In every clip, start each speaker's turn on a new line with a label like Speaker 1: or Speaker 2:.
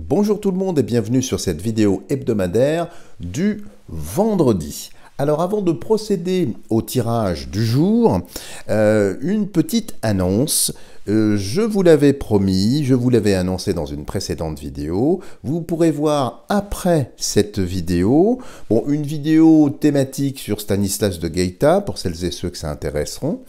Speaker 1: Bonjour tout le monde et bienvenue sur cette vidéo hebdomadaire du vendredi. Alors avant de procéder au tirage du jour, une petite annonce. Je vous l'avais promis, je vous l'avais annoncé dans une précédente vidéo. Vous pourrez voir après cette vidéo, une vidéo thématique sur Stanislas de Guaita, pour celles et ceux que ça intéresseront,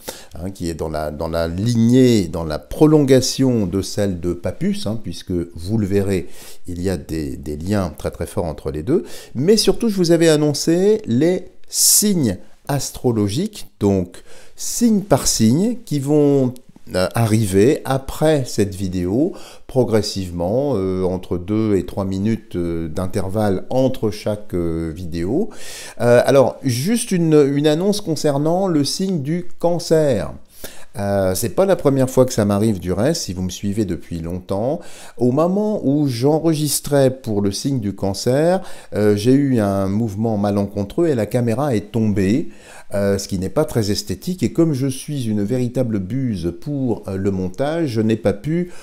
Speaker 1: qui est dans la lignée, dans la prolongation de celle de Papus, puisque vous le verrez, il y a des liens très très forts entre les deux. Mais surtout, je vous avais annoncé les signes astrologiques, donc signe par signe, qui vont arriver après cette vidéo, progressivement, entre 2 et 3 minutes d'intervalle entre chaque vidéo. Alors, juste une annonce concernant le signe du cancer. C'est pas la première fois que ça m'arrive du reste, si vous me suivez depuis longtemps. Au moment où j'enregistrais pour le signe du cancer, j'ai eu un mouvement malencontreux et la caméra est tombée, ce qui n'est pas très esthétique. Et comme je suis une véritable buse pour le montage, je n'ai pas pu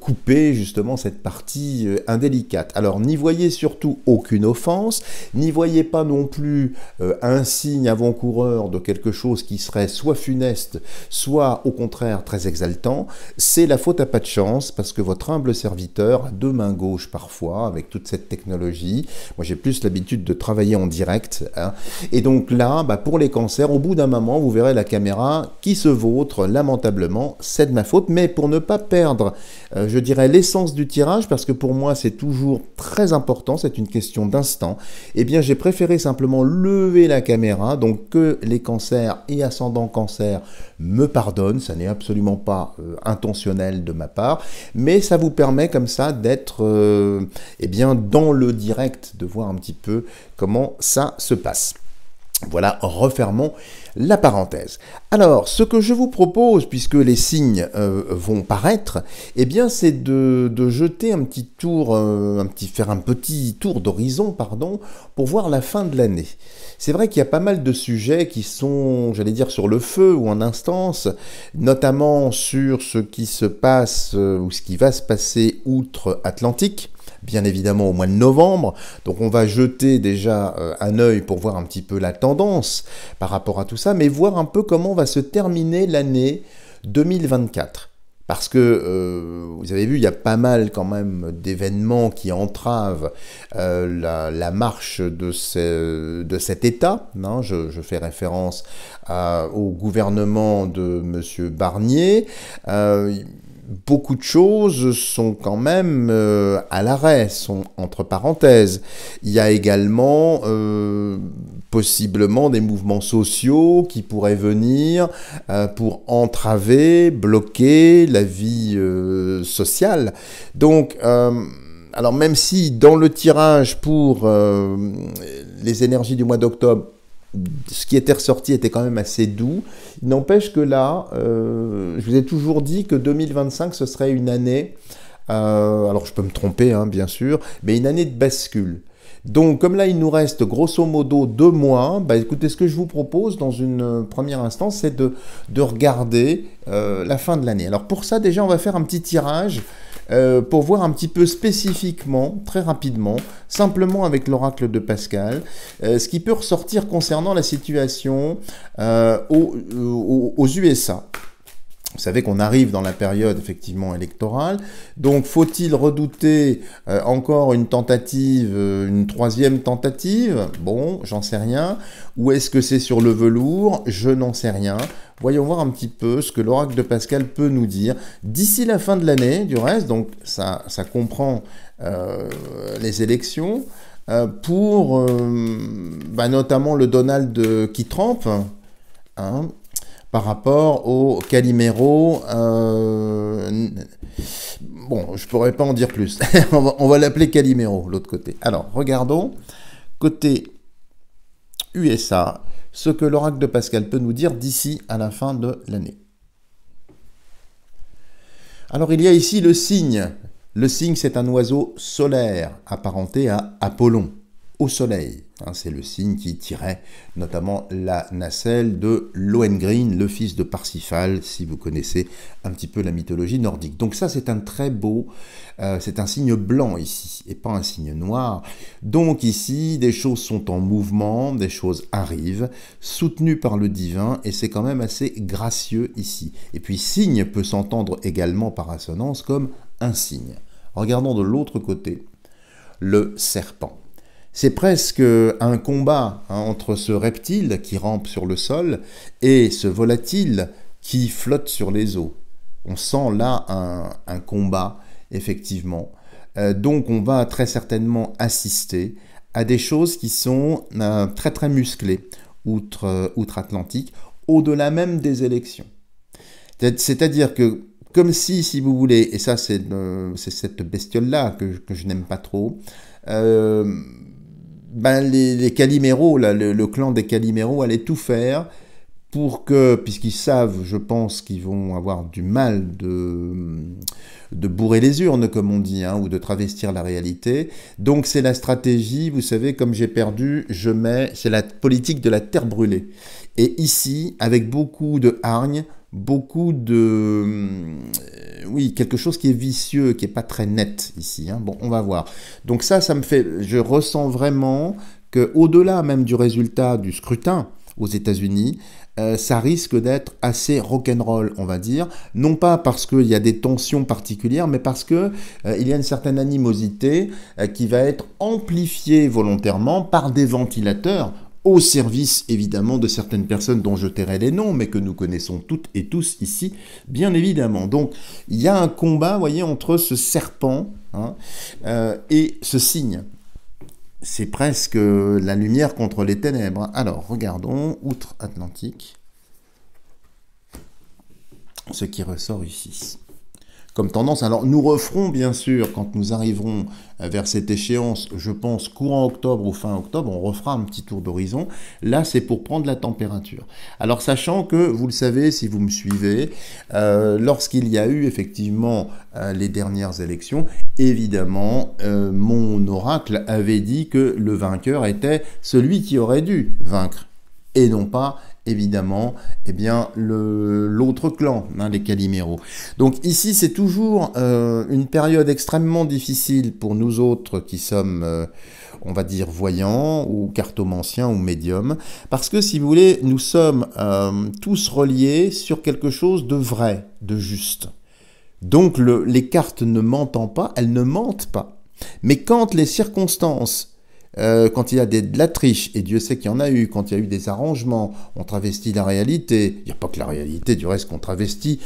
Speaker 1: couper justement cette partie indélicate. Alors n'y voyez surtout aucune offense, n'y voyez pas non plus un signe avant-coureur de quelque chose qui serait soit funeste, soit au contraire très exaltant. C'est la faute à pas de chance, parce que votre humble serviteur a deux mains gauches parfois, avec toute cette technologie. Moi j'ai plus l'habitude de travailler en direct, et donc là, pour les cancers, au bout d'un moment, vous verrez la caméra qui se vautre lamentablement, c'est de ma faute, mais pour ne pas perdre, je dirais, l'essence du tirage, parce que pour moi c'est toujours très important, c'est une question d'instant, eh bien j'ai préféré simplement lever la caméra, donc que les cancers et ascendants cancer me pardonnent, ça n'est absolument pas intentionnel de ma part, mais ça vous permet comme ça d'être dans le direct, de voir un petit peu comment ça se passe. Voilà, refermons la parenthèse. Alors, ce que je vous propose, puisque les signes vont paraître, eh bien, c'est de jeter un petit tour, faire un petit tour d'horizon, pour voir la fin de l'année. C'est vrai qu'il y a pas mal de sujets qui sont, j'allais dire, sur le feu ou en instance, notamment sur ce qui se passe ou ce qui va se passer outre-Atlantique, bien évidemment au mois de novembre. Donc on va jeter déjà un œil pour voir un petit peu la tendance par rapport à tout ça, mais voir un peu comment va se terminer l'année 2024. Parce que, vous avez vu, il y a pas mal quand même d'événements qui entravent la marche de cet État. Je fais référence au gouvernement de M. Barnier. Beaucoup de choses sont quand même à l'arrêt, sont entre parenthèses. Il y a également possiblement des mouvements sociaux qui pourraient venir pour entraver, bloquer la vie sociale. Donc, alors même si dans le tirage pour les énergies du mois d'octobre, ce qui était ressorti était quand même assez doux. Il n'empêche que là, je vous ai toujours dit que 2025, ce serait une année, alors je peux me tromper, bien sûr, mais une année de bascule. Donc, comme là, il nous reste grosso modo 2 mois, écoutez, ce que je vous propose dans une première instance, c'est de regarder la fin de l'année. Alors pour ça, déjà, on va faire un petit tirage pour voir un petit peu spécifiquement, très rapidement, simplement avec l'oracle de Pascal, ce qui peut ressortir concernant la situation aux USA. Vous savez qu'on arrive dans la période effectivement électorale, donc faut-il redouter encore une tentative, une troisième tentative? Bon, j'en sais rien. Ou est-ce que c'est sur le velours? Je n'en sais rien. Voyons voir un petit peu ce que l'oracle de Pascal peut nous dire d'ici la fin de l'année, du reste, donc ça comprend les élections, pour notamment le Donald qui trempe, par rapport au Calimero. Bon, je pourrais pas en dire plus. on va l'appeler Calimero, l'autre côté. Alors, regardons, côté USA, ce que l'oracle de Pascal peut nous dire d'ici à la fin de l'année. Alors, il y a ici le cygne. Le cygne, c'est un oiseau solaire, apparenté à Apollon. au soleil. Hein, c'est le signe qui tirait notamment la nacelle de Lohengrin, le fils de Parsifal, si vous connaissez un petit peu la mythologie nordique. Donc ça, c'est un très beau, c'est un signe blanc ici, et pas un signe noir. Donc ici, des choses sont en mouvement, des choses arrivent, soutenues par le divin, et c'est quand même assez gracieux ici. Et puis signe peut s'entendre également par assonance comme un signe. Regardons de l'autre côté, le serpent. C'est presque un combat entre ce reptile qui rampe sur le sol et ce volatile qui flotte sur les eaux. On sent là un combat, effectivement. Donc on va très certainement assister à des choses qui sont très très musclées, outre-Atlantique, au-delà même des élections. C'est-à-dire que, comme si vous voulez, et ça c'est cette bestiole-là que je n'aime pas trop, les Caliméros, là, le clan des Caliméros allait tout faire pour que, puisqu'ils savent, je pense, qu'ils vont avoir du mal de bourrer les urnes, comme on dit, ou de travestir la réalité. Donc c'est la stratégie, vous savez, comme j'ai perdu, c'est la politique de la terre brûlée. Et ici, avec beaucoup de hargne, beaucoup de... oui, quelque chose qui est vicieux, qui n'est pas très net ici. Bon, on va voir. Donc ça me fait... Je ressens vraiment qu'au-delà même du résultat du scrutin aux États-Unis, ça risque d'être assez rock'n'roll, on va dire. Non pas parce qu'il y a des tensions particulières, mais parce qu'il y a une certaine animosité qui va être amplifiée volontairement par des ventilateurs, au service évidemment de certaines personnes dont je tairai les noms, mais que nous connaissons toutes et tous ici, bien évidemment. Donc il y a un combat, vous voyez, entre ce serpent et ce cygne. C'est presque la lumière contre les ténèbres. Alors regardons, outre-Atlantique, ce qui ressort ici. Comme tendance, alors nous referons bien sûr, quand nous arriverons vers cette échéance, je pense courant octobre ou fin octobre, on refera un petit tour d'horizon. Là, c'est pour prendre la température. Alors sachant que, vous le savez, si vous me suivez, lorsqu'il y a eu effectivement les dernières élections, évidemment, mon oracle avait dit que le vainqueur était celui qui aurait dû vaincre, et non pas évidemment, l'autre clan, les Caliméros. Donc ici, c'est toujours une période extrêmement difficile pour nous autres qui sommes, on va dire, voyants ou cartomanciens ou médiums, parce que, si vous voulez, nous sommes tous reliés sur quelque chose de vrai, de juste. Donc les cartes ne mentent pas, elles ne mentent pas. Mais quand les circonstances... quand il y a de la triche, et Dieu sait qu'il y en a eu, quand il y a eu des arrangements, on travestit la réalité, il n'y a pas que la réalité, du reste qu'on travestit,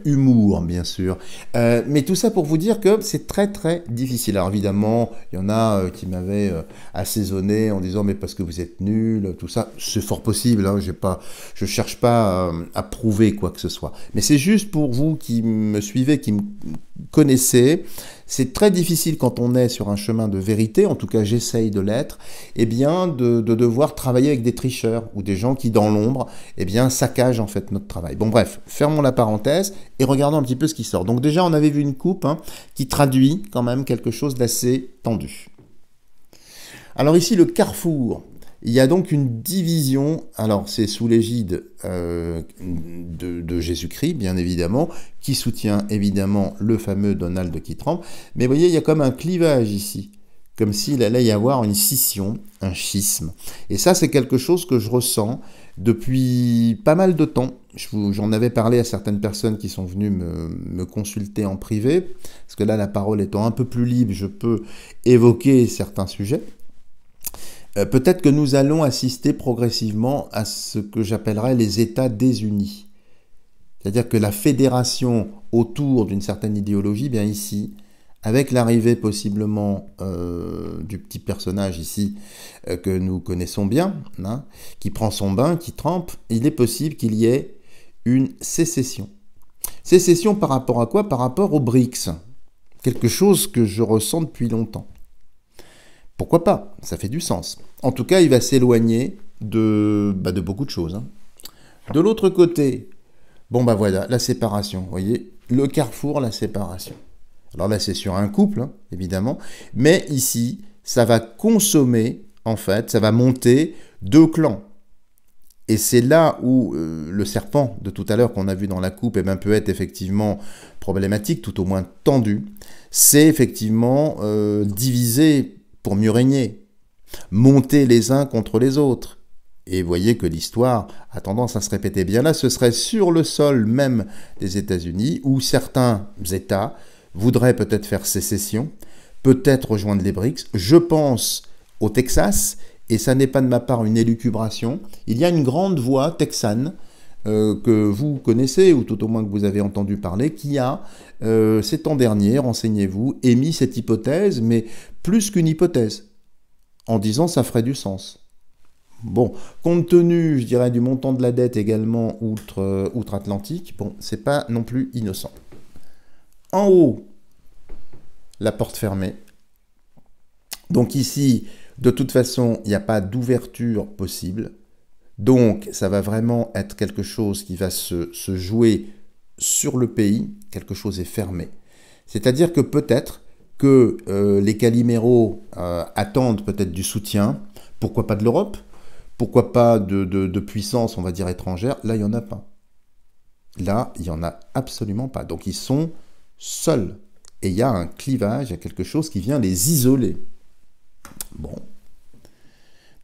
Speaker 1: humour bien sûr, mais tout ça pour vous dire que c'est très très difficile. Alors évidemment, il y en a qui m'avaient assaisonné en disant mais parce que vous êtes nuls, tout ça, c'est fort possible, je cherche pas à prouver quoi que ce soit, mais c'est juste pour vous qui me suivez, qui me connaissez. C'est très difficile quand on est sur un chemin de vérité, en tout cas j'essaye de l'être, de devoir travailler avec des tricheurs ou des gens qui dans l'ombre saccagent en fait notre travail. Bon bref, fermons la parenthèse et regardons un petit peu ce qui sort. Donc déjà on avait vu une coupe qui traduit quand même quelque chose d'assez tendu. Alors ici le carrefour. Il y a donc une division, alors c'est sous l'égide de Jésus-Christ, bien évidemment, qui soutient évidemment le fameux Donald qui trempe, mais vous voyez, il y a comme un clivage ici, comme s'il allait y avoir une scission, un schisme. Et ça, c'est quelque chose que je ressens depuis pas mal de temps. J'en avais parlé à certaines personnes qui sont venues me consulter en privé, parce que là, la parole étant un peu plus libre, je peux évoquer certains sujets. Peut-être que nous allons assister progressivement à ce que j'appellerais les États désunis. C'est-à-dire que la fédération autour d'une certaine idéologie, bien ici, avec l'arrivée possiblement du petit personnage ici que nous connaissons bien, qui prend son bain, qui trempe, il est possible qu'il y ait une sécession. Sécession par rapport à quoi? Par rapport aux BRICS. Quelque chose que je ressens depuis longtemps. Pourquoi pas? Ça fait du sens. En tout cas, il va s'éloigner de beaucoup de choses. De l'autre côté, voilà, la séparation. Vous voyez, le carrefour, la séparation. Alors là, c'est sur un couple, évidemment. Mais ici, ça va consommer, en fait, ça va monter 2 clans. Et c'est là où le serpent de tout à l'heure qu'on a vu dans la coupe peut être effectivement problématique, tout au moins tendu. C'est effectivement diviser pour mieux régner, monter les uns contre les autres. Et vous voyez que l'histoire a tendance à se répéter. Bien là, ce serait sur le sol même des États-Unis, où certains États voudraient peut-être faire sécession, peut-être rejoindre les BRICS. Je pense au Texas, et ça n'est pas de ma part une élucubration. Il y a une grande voix texane que vous connaissez, ou tout au moins que vous avez entendu parler, qui a, ces temps derniers, renseignez-vous, émis cette hypothèse, mais plus qu'une hypothèse, en disant ça ferait du sens. Bon, compte tenu, je dirais, du montant de la dette également outre-Atlantique, bon, c'est pas non plus innocent. En haut, la porte fermée. Donc ici, de toute façon, il n'y a pas d'ouverture possible. Donc, ça va vraiment être quelque chose qui va se jouer sur le pays. Quelque chose est fermé. C'est-à-dire que peut-être que les caliméros attendent peut-être du soutien. Pourquoi pas de l'Europe? Pourquoi pas de puissance, on va dire, étrangère? Là, il n'y en a pas. Là, il n'y en a absolument pas. Donc, ils sont seuls. Et il y a un clivage, il y a quelque chose qui vient les isoler. Bon.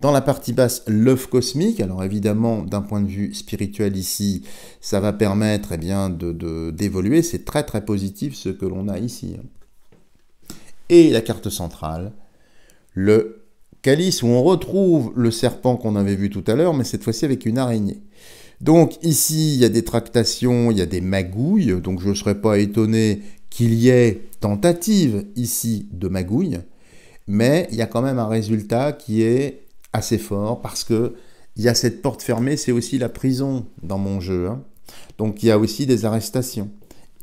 Speaker 1: Dans la partie basse, l'œuf cosmique. Alors, évidemment, d'un point de vue spirituel ici, ça va permettre bien d'évoluer. C'est très, très positif ce que l'on a ici. Et la carte centrale, le calice, où on retrouve le serpent qu'on avait vu tout à l'heure, mais cette fois-ci avec une araignée. Donc ici, il y a des tractations, il y a des magouilles, donc je ne serais pas étonné qu'il y ait tentative ici de magouille, mais il y a quand même un résultat qui est assez fort, parce que il y a cette porte fermée, c'est aussi la prison dans mon jeu. Hein. Donc il y a aussi des arrestations.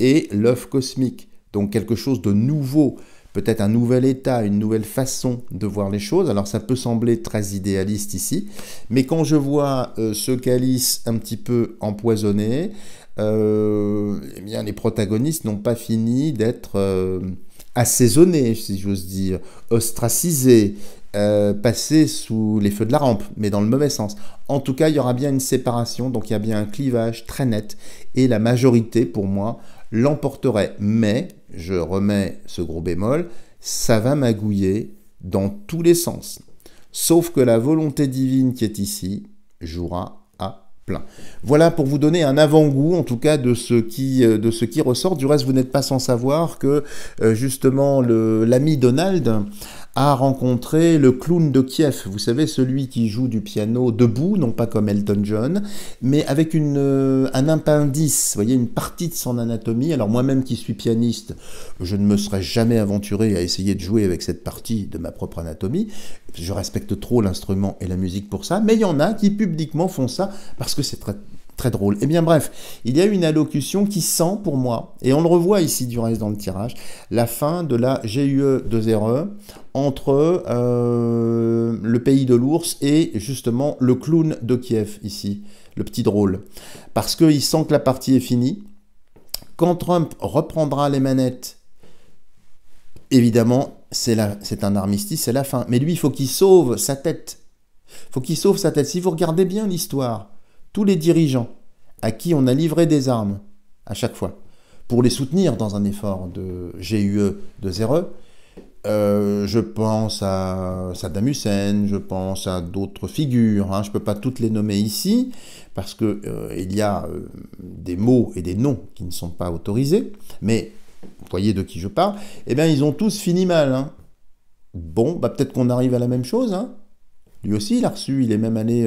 Speaker 1: Et l'œuf cosmique, donc quelque chose de nouveau, peut-être un nouvel état, une nouvelle façon de voir les choses. Alors ça peut sembler très idéaliste ici, mais quand je vois ce calice un petit peu empoisonné, eh bien les protagonistes n'ont pas fini d'être assaisonnés, si j'ose dire, ostracisés, passés sous les feux de la rampe, mais dans le mauvais sens. En tout cas, il y aura bien une séparation, donc il y a bien un clivage très net, et la majorité, pour moi, l'emporterait. Mais, je remets ce gros bémol, ça va magouiller dans tous les sens. Sauf que la volonté divine qui est ici jouera à plein. Voilà pour vous donner un avant-goût, en tout cas, de ce qui ressort. Du reste, vous n'êtes pas sans savoir que, justement, l'ami Donald a rencontré le clown de Kiev. Vous savez, celui qui joue du piano debout, non pas comme Elton John, mais avec un appendice, vous voyez, une partie de son anatomie. Alors moi-même qui suis pianiste, je ne me serais jamais aventuré à essayer de jouer avec cette partie de ma propre anatomie. Je respecte trop l'instrument et la musique pour ça, mais il y en a qui publiquement font ça parce que c'est très, très drôle. Et bien bref, il y a une allocution qui sent pour moi, et on le revoit ici du reste dans le tirage, la fin de la GUE 2RE entre le pays de l'ours et justement le clown de Kiev ici, le petit drôle. Parce qu'il sent que la partie est finie. Quand Trump reprendra les manettes, évidemment, c'est un armistice, c'est la fin. Mais lui, il faut qu'il sauve sa tête. Il faut qu'il sauve sa tête. Si vous regardez bien l'histoire, tous les dirigeants à qui on a livré des armes à chaque fois pour les soutenir dans un effort de GUE 2RE, je pense à Saddam Hussein, je pense à d'autres figures, hein, je ne peux pas toutes les nommer ici, parce qu'il y a des mots et des noms qui ne sont pas autorisés, mais vous voyez de qui je parle, eh bien ils ont tous fini mal. Hein. Bon, bah, peut-être qu'on arrive à la même chose. Hein. Lui aussi, il a reçu, il est même allé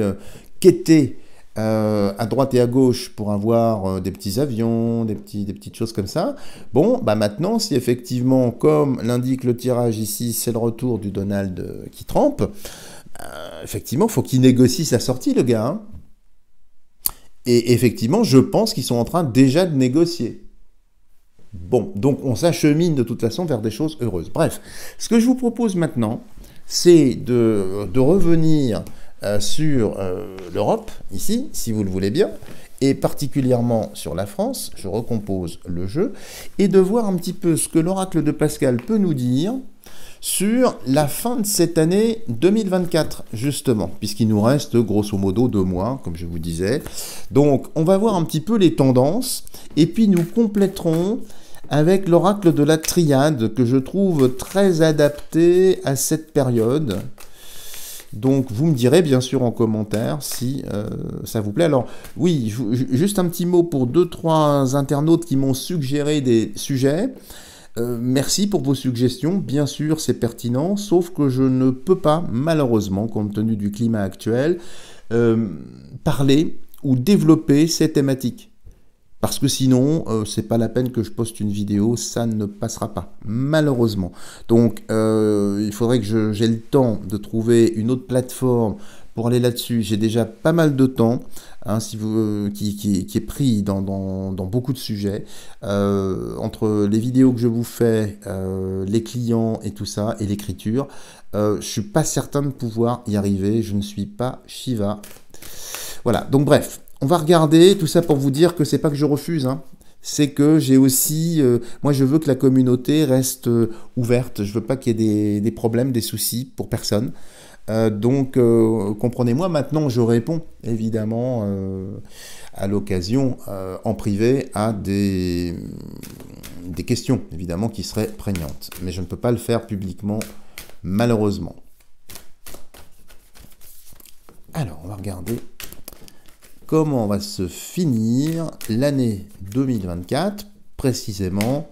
Speaker 1: quêter à droite et à gauche pour avoir des petits avions, des petites choses comme ça. Bon, bah maintenant, si effectivement, comme l'indique le tirage ici, c'est le retour du Donald qui trempe, effectivement, il faut qu'il négocie sa sortie, le gars. Hein. Et effectivement, je pense qu'ils sont en train déjà de négocier. Bon, donc on s'achemine de toute façon vers des choses heureuses. Bref, ce que je vous propose maintenant, c'est de revenir sur l'Europe, ici, si vous le voulez bien, et particulièrement sur la France, je recompose le jeu, et de voir un petit peu ce que l'oracle de Pascal peut nous dire sur la fin de cette année 2024, justement, puisqu'il nous reste grosso modo 2 mois, comme je vous disais. Donc, on va voir un petit peu les tendances, et puis nous compléterons avec l'oracle de la triade, que je trouve très adapté à cette période. Donc, vous me direz bien sûr en commentaire si ça vous plaît. Alors, oui, juste un petit mot pour 2-3 internautes qui m'ont suggéré des sujets. Merci pour vos suggestions, bien sûr c'est pertinent, sauf que je ne peux pas, malheureusement, compte tenu du climat actuel, parler ou développer ces thématiques. Parce que sinon, c'est pas la peine que je poste une vidéo, ça ne passera pas, malheureusement. Donc, il faudrait que j'ai le temps de trouver une autre plateforme pour aller là-dessus. J'ai déjà pas mal de temps, hein, qui est pris dans beaucoup de sujets. Entre les vidéos que je vous fais, les clients et tout ça, et l'écriture, je suis pas certain de pouvoir y arriver. Je ne suis pas Shiva. Voilà, donc bref. On va regarder tout ça pour vous dire que c'est pas que je refuse, hein. C'est que j'ai aussi, moi je veux que la communauté reste ouverte, je veux pas qu'il y ait des problèmes, des soucis pour personne. Donc comprenez-moi, maintenant je réponds évidemment à l'occasion en privé à des questions évidemment qui seraient prégnantes. Mais je ne peux pas le faire publiquement malheureusement. Alors on va regarder comment va se finir l'année 2024, précisément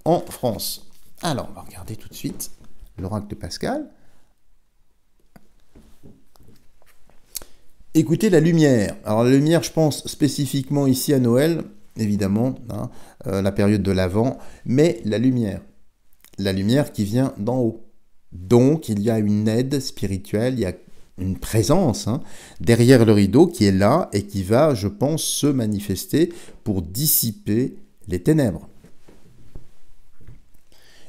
Speaker 1: en France. Alors, on va regarder tout de suite l'oracle de Pascal. Écoutez la lumière. Alors, la lumière, je pense spécifiquement ici à Noël, évidemment, hein, la période de l'Avent, mais la lumière qui vient d'en haut. Donc, il y a une aide spirituelle, il y a une présence derrière le rideau qui est là et qui va, je pense, se manifester pour dissiper les ténèbres.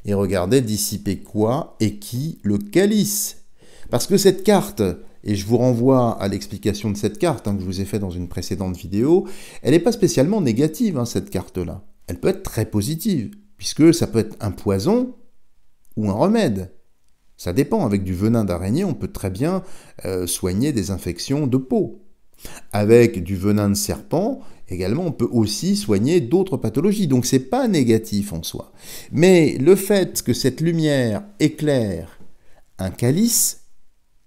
Speaker 1: Et regardez, dissiper quoi et qui? Le calice. Parce que cette carte, et je vous renvoie à l'explication de cette carte que je vous ai fait dans une précédente vidéo, elle n'est pas spécialement négative, cette carte-là. Elle peut être très positive, puisque ça peut être un poison ou un remède. Ça dépend, avec du venin d'araignée, on peut très bien soigner des infections de peau. Avec du venin de serpent, également, on peut aussi soigner d'autres pathologies. Donc, ce n'est pas négatif en soi. Mais le fait que cette lumière éclaire un calice,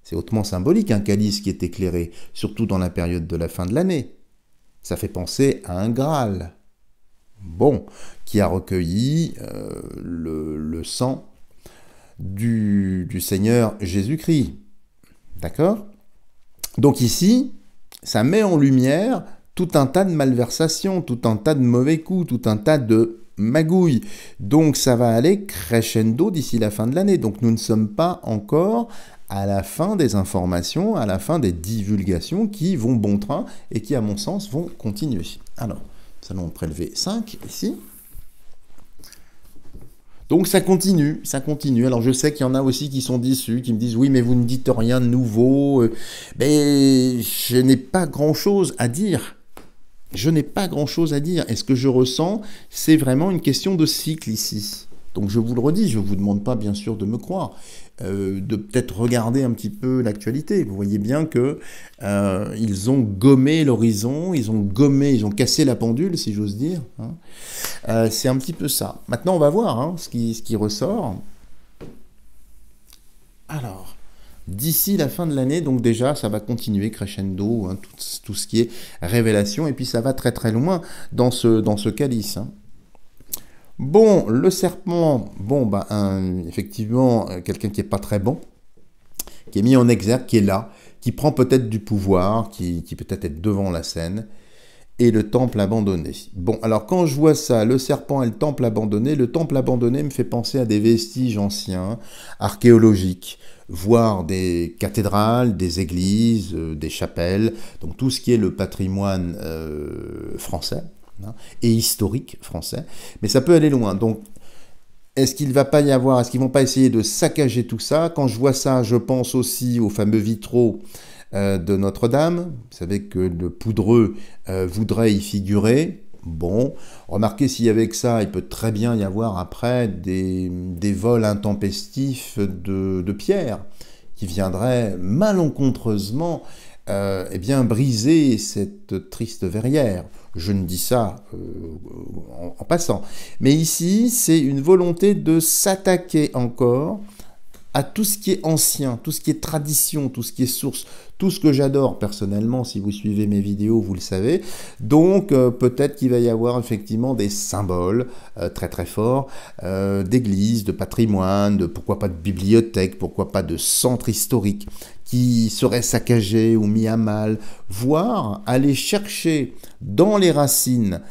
Speaker 1: c'est hautement symbolique, un calice qui est éclairé, surtout dans la période de la fin de l'année. Ça fait penser à un Graal, bon, qui a recueilli le sang du Seigneur Jésus-Christ. D'accord? Donc ici, ça met en lumière tout un tas de malversations, tout un tas de mauvais coups, tout un tas de magouilles. Donc ça va aller crescendo d'ici la fin de l'année. Donc nous ne sommes pas encore à la fin des informations, à la fin des divulgations qui vont bon train et qui, à mon sens, vont continuer. Alors, nous allons prélever 5 ici. Donc ça continue, ça continue. Alors je sais qu'il y en a aussi qui sont déçus, qui me disent « Oui, mais vous ne dites rien de nouveau. » Mais je n'ai pas grand-chose à dire. Je n'ai pas grand-chose à dire. Et ce que je ressens, c'est vraiment une question de cycle ici. Donc je vous le redis, je ne vous demande pas bien sûr de me croire, de peut-être regarder un petit peu l'actualité. Vous voyez bien que ils ont gommé l'horizon, ils ont cassé la pendule, si j'ose dire. C'est un petit peu ça. Maintenant, on va voir ce qui ressort. Alors, d'ici la fin de l'année, donc déjà, ça va continuer crescendo, tout ce qui est révélation, et puis ça va très très loin dans ce calice. Bon, le serpent, bon, effectivement, quelqu'un qui n'est pas très bon, qui est mis en exergue, qui est là, qui prend peut-être du pouvoir, qui peut-être est devant la scène, et le temple abandonné. Bon, alors quand je vois ça, le serpent et le temple abandonné me fait penser à des vestiges anciens, archéologiques, voire des cathédrales, des églises, des chapelles, donc tout ce qui est le patrimoine français, et historique français, mais ça peut aller loin. Donc, est-ce qu'ils vont pas essayer de saccager tout ça? Quand je vois ça, je pense aussi aux fameux vitraux de Notre-Dame. Vous savez que le poudreux voudrait y figurer. Bon, remarquez s'il y avait que ça, il peut très bien y avoir après des vols intempestifs de pierres qui viendraient malencontreusement eh bien, briser cette triste verrière. Je ne dis ça en passant. Mais ici, c'est une volonté de s'attaquer encore à tout ce qui est ancien, tout ce qui est tradition, tout ce qui est source, tout ce que j'adore personnellement, si vous suivez mes vidéos, vous le savez. Donc peut-être qu'il va y avoir effectivement des symboles très très forts, d'églises, de patrimoine, de pourquoi pas de bibliothèque, pourquoi pas de centre historique qui seraient saccagés ou mis à mal, voire aller chercher dans les racines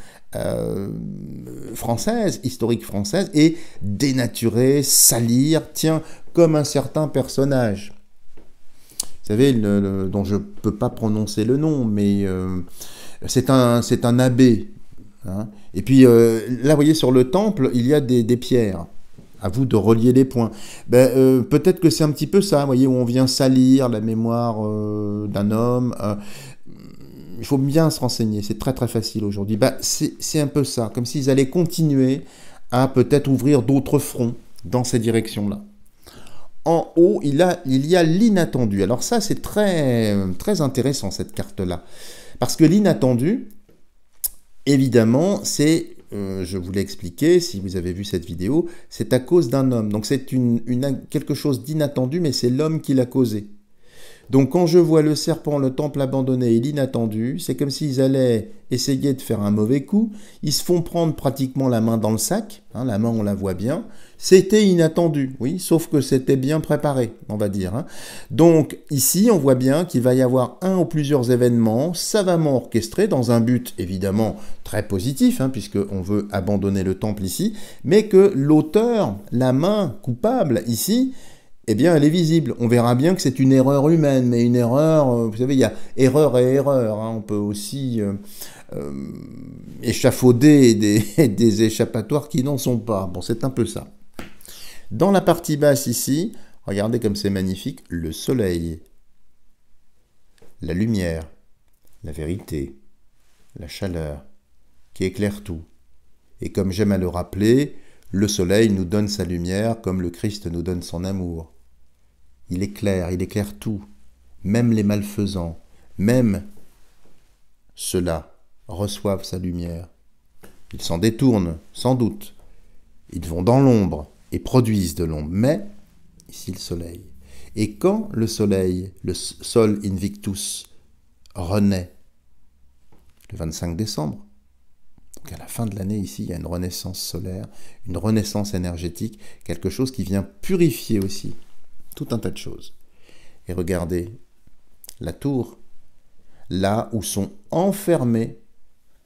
Speaker 1: françaises, historiques françaises, et dénaturer, salir, tiens, comme un certain personnage. Vous savez, dont je ne peux pas prononcer le nom, mais c'est un abbé. Hein. Et puis là, vous voyez, sur le temple, il y a des pierres. À vous de relier les points. Ben, peut-être que c'est un petit peu ça, vous voyez, où on vient salir la mémoire d'un homme. Il faut bien se renseigner, c'est très très facile aujourd'hui. Ben, c'est un peu ça, comme s'ils allaient continuer à peut-être ouvrir d'autres fronts dans ces directions-là. En haut, il y a l'inattendu. Alors ça, c'est très, très intéressant, cette carte-là. Parce que l'inattendu, évidemment, c'est, je vous l'ai expliqué, si vous avez vu cette vidéo, c'est à cause d'un homme. Donc c'est quelque chose d'inattendu, mais c'est l'homme qui l'a causé. Donc quand je vois le serpent, le temple abandonné et l'inattendu, c'est comme s'ils allaient essayer de faire un mauvais coup. Ils se font prendre pratiquement la main dans le sac. Hein, la main, on la voit bien. C'était inattendu, oui, sauf que c'était bien préparé, on va dire. Hein. Donc ici, on voit bien qu'il va y avoir un ou plusieurs événements savamment orchestrés dans un but évidemment très positif, hein, puisqu'on veut abandonner le temple ici, mais que l'auteur, la main coupable ici, eh bien, elle est visible. On verra bien que c'est une erreur humaine, mais une erreur, vous savez, il y a erreur et erreur. Hein. On peut aussi échafauder des échappatoires qui n'en sont pas. Bon, c'est un peu ça. Dans la partie basse ici, regardez comme c'est magnifique, le soleil, la lumière, la vérité, la chaleur, qui éclaire tout. Et comme j'aime à le rappeler, le soleil nous donne sa lumière comme le Christ nous donne son amour. Il éclaire tout, même les malfaisants, même ceux-là reçoivent sa lumière. Ils s'en détournent, sans doute. Ils vont dans l'ombre et produisent de l'ombre, mais ici le soleil. Et quand le soleil, le Sol Invictus, renaît, le 25 décembre, donc à la fin de l'année, ici, il y a une renaissance solaire, une renaissance énergétique, quelque chose qui vient purifier aussi tout un tas de choses. Et regardez, la tour, là où sont enfermés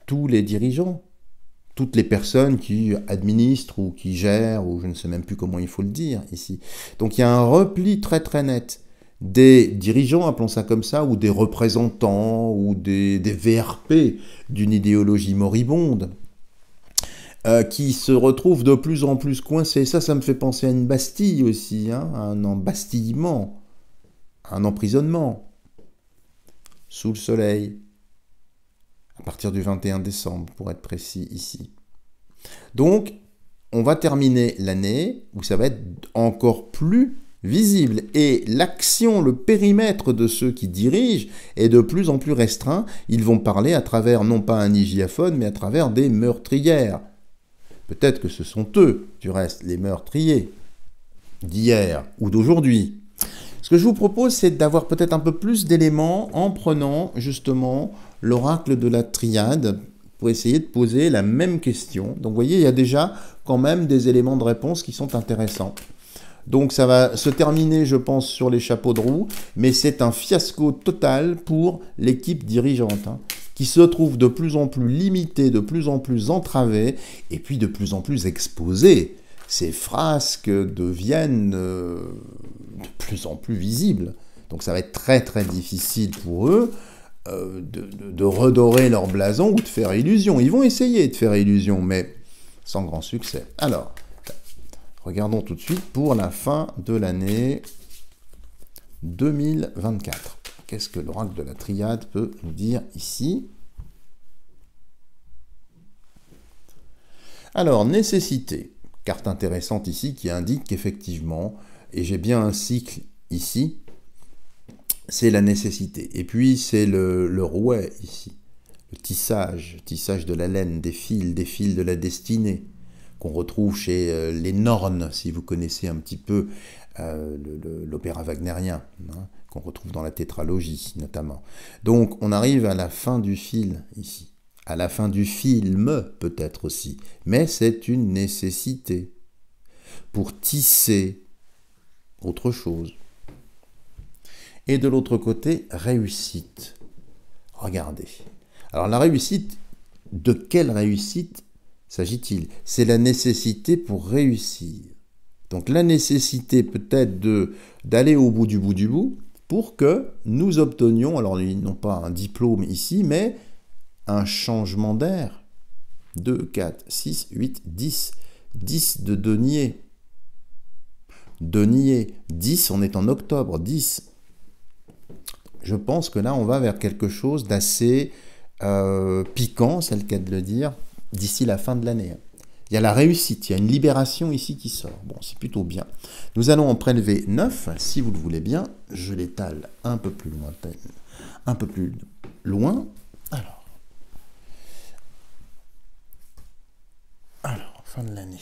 Speaker 1: tous les dirigeants, toutes les personnes qui administrent ou qui gèrent, ou je ne sais même plus comment il faut le dire ici. Donc il y a un repli très très net des dirigeants, appelons ça comme ça, ou des représentants, ou des VRP d'une idéologie moribonde, qui se retrouvent de plus en plus coincés. Ça me fait penser à une Bastille aussi, hein, à un embastillement, un emprisonnement, sous le soleil, à partir du 21 décembre, pour être précis ici. Donc, on va terminer l'année où ça va être encore plus visible. Et l'action, le périmètre de ceux qui dirigent est de plus en plus restreint. Ils vont parler à travers, non pas un hygiaphone, mais à travers des meurtrières. Peut-être que ce sont eux, du reste, les meurtriers d'hier ou d'aujourd'hui. Ce que je vous propose, c'est d'avoir peut-être un peu plus d'éléments en prenant justement l'oracle de la triade pour essayer de poser la même question. Donc vous voyez, il y a déjà quand même des éléments de réponse qui sont intéressants. Donc ça va se terminer, je pense, sur les chapeaux de roue, mais c'est un fiasco total pour l'équipe dirigeante, hein, qui se trouve de plus en plus limitée, de plus en plus entravée, et puis de plus en plus exposée. Ces frasques deviennent de plus en plus visibles. Donc ça va être très très difficile pour eux de redorer leur blason ou de faire illusion. Ils vont essayer de faire illusion, mais sans grand succès. Alors, regardons tout de suite pour la fin de l'année 2024. Qu'est-ce que l'oracle de la triade peut nous dire ici? Alors, nécessité, carte intéressante ici qui indique qu'effectivement, et j'ai bien un cycle ici, c'est la nécessité. Et puis, c'est le rouet ici, le tissage de la laine, des fils de la destinée, qu'on retrouve chez les Nornes, si vous connaissez un petit peu l'opéra wagnérien, hein, qu'on retrouve dans la tétralogie notamment. Donc, on arrive à la fin du fil ici. À la fin du film, peut-être aussi, mais c'est une nécessité pour tisser autre chose. Et de l'autre côté, réussite. Regardez. Alors la réussite, de quelle réussite s'agit-il? C'est la nécessité pour réussir. Donc la nécessité peut-être d'aller au bout du bout pour que nous obtenions, alors non pas un diplôme ici, mais un changement d'air. 2, 4, 6, 8, 10. 10 de denier. Denier. 10, on est en octobre. 10. Je pense que là, on va vers quelque chose d'assez piquant, c'est le cas de le dire, d'ici la fin de l'année. Il y a la réussite, il y a une libération ici qui sort. Bon, c'est plutôt bien. Nous allons en prélever 9, si vous le voulez bien. Je l'étale un peu plus loin. Alors, fin de l'année.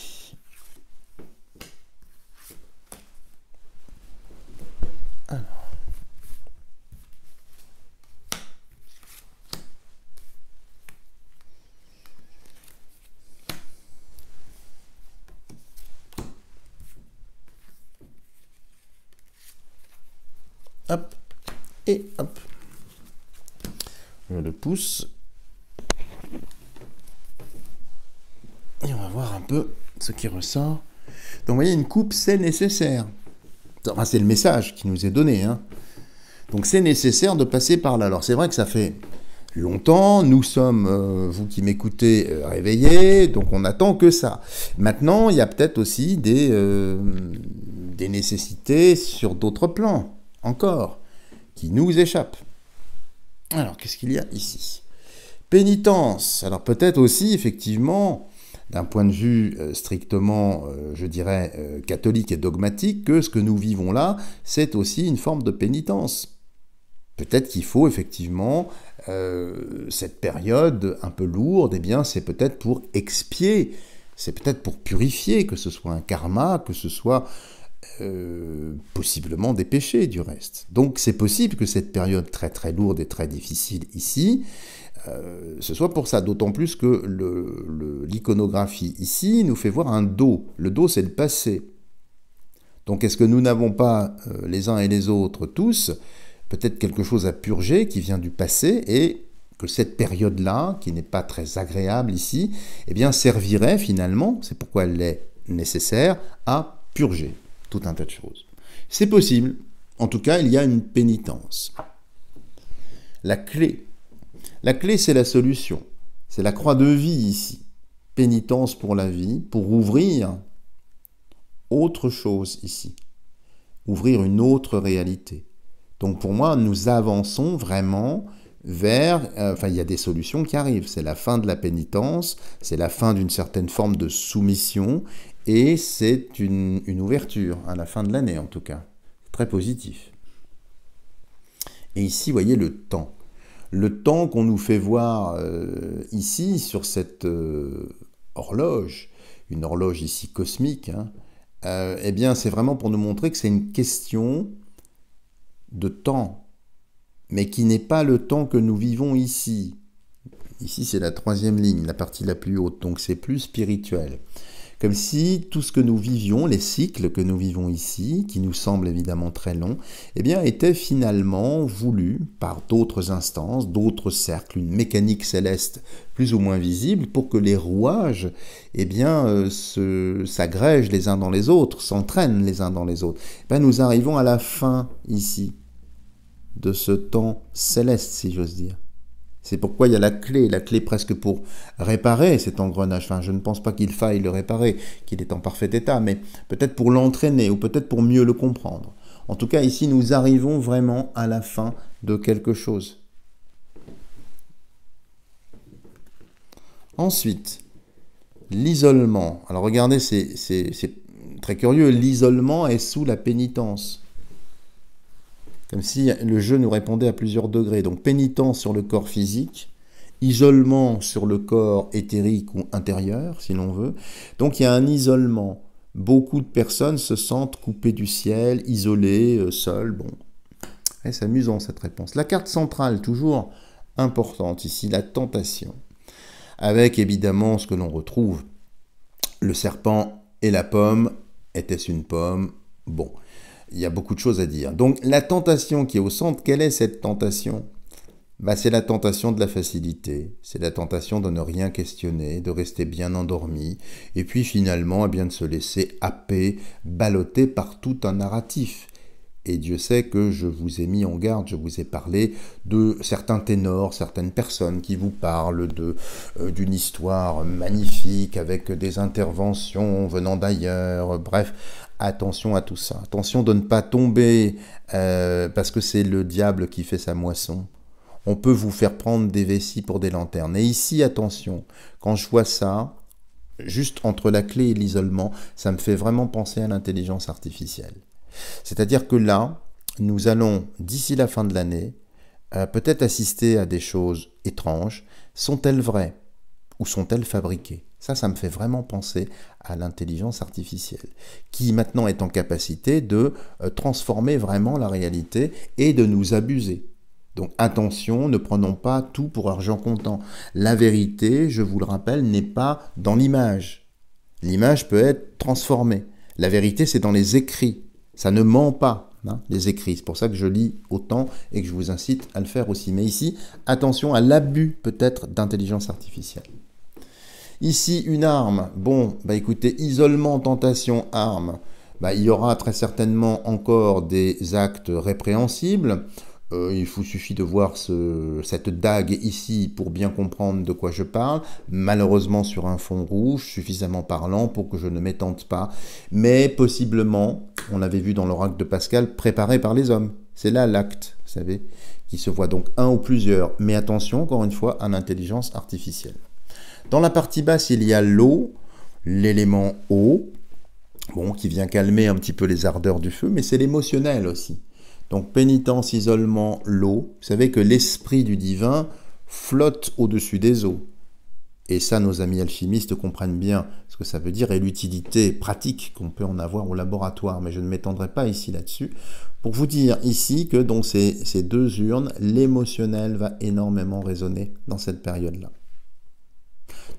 Speaker 1: Alors. Hop, et hop. Je le pousse. Et on va voir un peu ce qui ressort. Donc vous voyez, une coupe, c'est nécessaire. Enfin, c'est le message qui nous est donné. Hein. Donc c'est nécessaire de passer par là. Alors c'est vrai que ça fait longtemps, nous sommes, vous qui m'écoutez, réveillés, donc on attend que ça. Maintenant, il y a peut-être aussi des nécessités sur d'autres plans, encore, qui nous échappent. Alors, qu'est-ce qu'il y a ici? Pénitence. Alors peut-être aussi, effectivement, d'un point de vue strictement, je dirais, catholique et dogmatique, que ce que nous vivons là, c'est aussi une forme de pénitence. Peut-être qu'il faut effectivement, cette période un peu lourde, eh bien c'est peut-être pour expier, c'est peut-être pour purifier, que ce soit un karma, que ce soit possiblement des péchés du reste. Donc c'est possible que cette période très très lourde et très difficile ici, ce soit pour ça, d'autant plus que l'iconographie ici nous fait voir un dos. Le dos, c'est le passé. Donc est-ce que nous n'avons pas, les uns et les autres, tous, peut-être quelque chose à purger qui vient du passé, et que cette période-là, qui n'est pas très agréable ici, eh bien servirait finalement, c'est pourquoi elle est nécessaire, à purger tout un tas de choses. C'est possible. En tout cas, il y a une pénitence. La clé. La clé, c'est la solution. C'est la croix de vie ici. Pénitence pour la vie, pour ouvrir autre chose ici. Ouvrir une autre réalité. Donc pour moi, nous avançons vraiment vers... enfin, il y a des solutions qui arrivent. C'est la fin de la pénitence, c'est la fin d'une certaine forme de soumission, et c'est une ouverture, à la fin de l'année en tout cas. Très positif. Et ici, vous voyez le temps. Le temps qu'on nous fait voir ici, sur cette horloge, une horloge ici cosmique, hein, eh bien c'est vraiment pour nous montrer que c'est une question de temps, mais qui n'est pas le temps que nous vivons ici. Ici, c'est la 3e ligne, la partie la plus haute, donc c'est plus spirituel. Comme si tout ce que nous vivions, les cycles que nous vivons ici, qui nous semblent évidemment très longs, eh bien, étaient finalement voulus par d'autres instances, d'autres cercles, une mécanique céleste plus ou moins visible, pour que les rouages, eh bien, s'agrègent les uns dans les autres, s'entraînent les uns dans les autres. Eh bien, nous arrivons à la fin, ici, de ce temps céleste, si j'ose dire. C'est pourquoi il y a la clé presque pour réparer cet engrenage. Enfin, je ne pense pas qu'il faille le réparer, qu'il est en parfait état, mais peut-être pour l'entraîner ou peut-être pour mieux le comprendre. En tout cas, ici, nous arrivons vraiment à la fin de quelque chose. Ensuite, l'isolement. Alors regardez, c'est très curieux, l'isolement est sous la pénitence. Comme si le jeu nous répondait à plusieurs degrés. Donc pénitence sur le corps physique, isolement sur le corps éthérique ou intérieur, si l'on veut. Donc il y a un isolement. Beaucoup de personnes se sentent coupées du ciel, isolées, seules. Bon, c'est amusant cette réponse. La carte centrale, toujours importante ici, la tentation. Avec évidemment ce que l'on retrouve, le serpent et la pomme. Était-ce une pomme? Bon, il y a beaucoup de choses à dire. Donc la tentation qui est au centre, quelle est cette tentation? C'est la tentation de la facilité, c'est la tentation de ne rien questionner, de rester bien endormi, et puis finalement de se laisser happer, balloter par tout un narratif. Et Dieu sait que je vous ai mis en garde, je vous ai parlé de certains ténors, certaines personnes qui vous parlent d'une histoire magnifique avec des interventions venant d'ailleurs. Bref, attention à tout ça. Attention de ne pas tomber parce que c'est le diable qui fait sa moisson. On peut vous faire prendre des vessies pour des lanternes. Et ici, attention, quand je vois ça, juste entre la clé et l'isolement, ça me fait vraiment penser à l'intelligence artificielle. C'est-à-dire que là, nous allons, d'ici la fin de l'année, peut-être assister à des choses étranges. Sont-elles vraies ou sont-elles fabriquées? Ça me fait vraiment penser à l'intelligence artificielle, qui maintenant est en capacité de transformer vraiment la réalité et de nous abuser. Donc attention, ne prenons pas tout pour argent comptant. La vérité, je vous le rappelle, n'est pas dans l'image. L'image peut être transformée. La vérité, c'est dans les écrits. Ça ne ment pas, hein, les écrits. C'est pour ça que je lis autant et que je vous incite à le faire aussi. Mais ici, attention à l'abus peut-être d'intelligence artificielle. Ici, une arme. Bon, écoutez, isolement, tentation, arme. Il y aura très certainement encore des actes répréhensibles. Il vous suffit de voir cette dague ici pour bien comprendre de quoi je parle. Malheureusement sur un fond rouge, suffisamment parlant pour que je ne m'étende pas. Mais possiblement, on l'avait vu dans l'oracle de Pascal, préparé par les hommes. C'est là l'acte, vous savez, qui se voit donc un ou plusieurs. Mais attention, encore une fois, à l'intelligence artificielle. Dans la partie basse, il y a l'eau, l'élément eau, qui vient calmer un petit peu les ardeurs du feu, mais c'est l'émotionnel aussi. Donc pénitence, isolement, l'eau. Vous savez que l'esprit du divin flotte au-dessus des eaux. Et ça, nos amis alchimistes comprennent bien ce que ça veut dire et l'utilité pratique qu'on peut en avoir au laboratoire. Mais je ne m'étendrai pas ici là-dessus. Pour vous dire ici que dans ces deux urnes, l'émotionnel va énormément résonner dans cette période-là.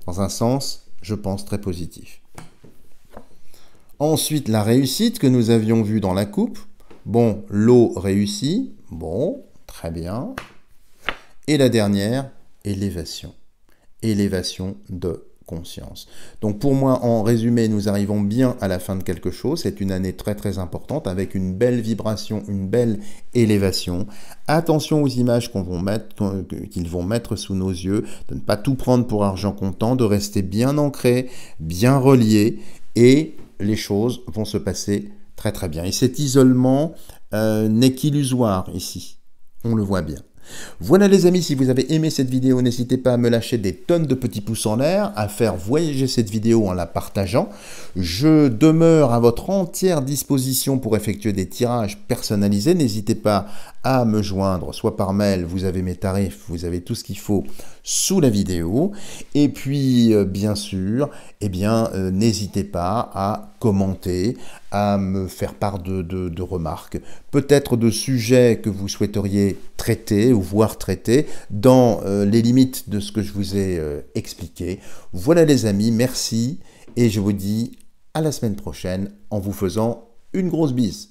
Speaker 1: Dans un sens, je pense, très positif. Ensuite, la réussite que nous avions vue dans la coupe. Bon, l'eau réussit. Bon, très bien. Et la dernière, élévation. Élévation de conscience. Donc pour moi, en résumé, nous arrivons bien à la fin de quelque chose. C'est une année très très importante avec une belle vibration, une belle élévation. Attention aux images qu'ils vont mettre sous nos yeux, de ne pas tout prendre pour argent comptant, de rester bien ancré, bien relié, et les choses vont se passer très très bien. Et cet isolement n'est qu'illusoire ici. On le voit bien. Voilà les amis, si vous avez aimé cette vidéo, n'hésitez pas à me lâcher des tonnes de petits pouces en l'air, à faire voyager cette vidéo en la partageant. Je demeure à votre entière disposition pour effectuer des tirages personnalisés. N'hésitez pas à me joindre, soit par mail, vous avez mes tarifs, vous avez tout ce qu'il faut sous la vidéo. Et puis, bien sûr, n'hésitez pas à commenter, à me faire part de remarques, peut-être de sujets que vous souhaiteriez traiter ou voir traiter dans les limites de ce que je vous ai expliqué. Voilà les amis, merci et je vous dis à la semaine prochaine en vous faisant une grosse bise.